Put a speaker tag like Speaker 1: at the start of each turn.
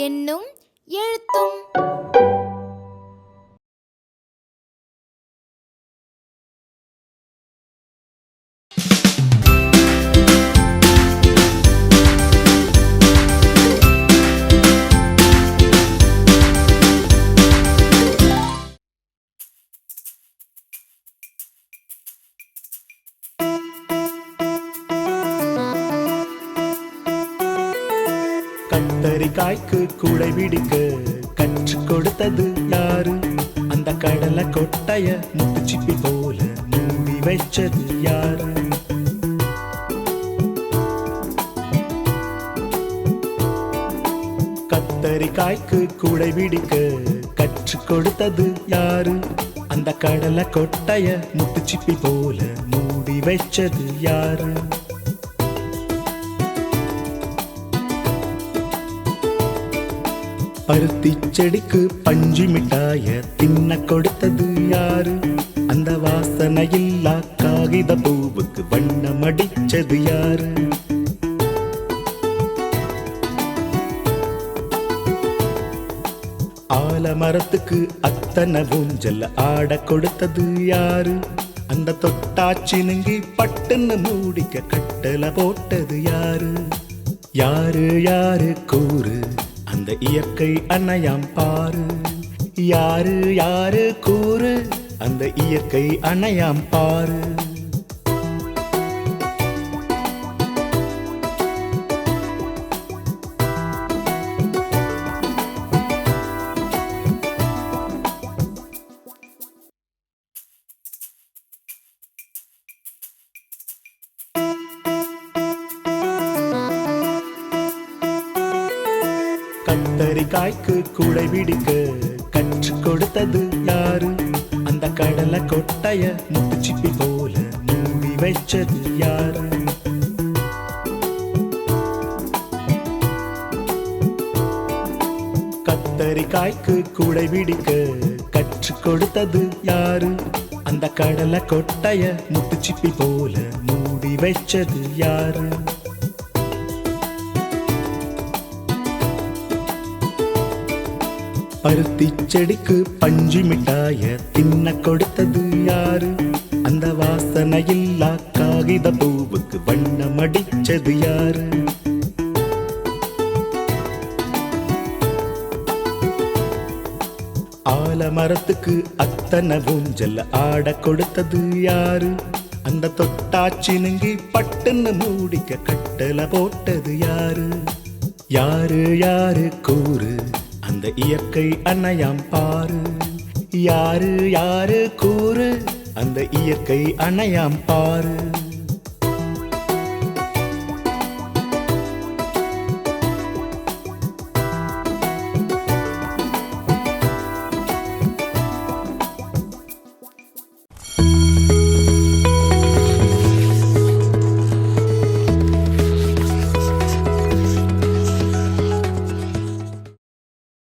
Speaker 1: எண்ணும் எழுத்தும்
Speaker 2: கத்தரிக்காய்க்கு கூடை பிடிக்க கற்றுக் கொடுத்தது யாரு? அந்த கடலை கொட்டைய முத்துச்சிப்பி போல மூடி வச்சது யாரு? கத்தரிக்காய்க்கு கூடை பிடிக்க கற்றுக் கொடுத்தது யாரு? அந்த கடலை கொட்டைய முத்துச்சிப்பி போல மூடி வச்சது யாரு? பருத்தி செடிக்கு பஞ்சு மிட்டாய தின்ன கொடுத்தது யாரு? அந்த வாசனையில்லா காகித பூவுக்கு வண்ணம் அடிச்சது யாரு? ஆலமரத்துக்கு அத்தனை ஊஞ்சல் ஆட கொடுத்தது யாரு? அந்த தொட்டாச்சி நெங்கி பட்டுன்னு மூடிக்க கட்டளை போட்டது யாரு? யாரு யாரு கூறு அந்த இயற்கை அணையாம் பாரு? யாரு யாரு கூறு அந்த இயற்கை அணையாம் பாரு? கத்தரிக்காய்க்கு கூடை பிடிக்க கற்றுக் கொடுத்தது யாரு? அந்த கடலை கொட்டைய முத்துச்சிப்பி போல மூடி வச்சது யாரு? கத்தரிக்காய்க்கு கூடை பிடிக்க கற்றுக் கொடுத்தது யாரு? அந்த கடலை கொட்டைய முத்துச்சிப்பி போல மூடி வச்சது யாரு? பருத்தி செடிக்கு பஞ்சு மிட்டாய தின்ன கொடுத்தது யாரு? அந்த வாசனையில்லா காகித பூவுக்கு வண்ணம் அடிச்சது யாரு? ஆலமரத்துக்கு அத்தனை ஊஞ்சல் ஆட கொடுத்தது யாரு? அந்த தொட்டாச்சி நெங்கி பட்டுன்னு மூடிக்க கட்டளை போட்டது யாரு? யாரு யாரு கூறு அந்த இயற்கை அணையாம் பாரு? யாரு யாரு கூறு அந்த இயற்கை அணையாம் பாரு?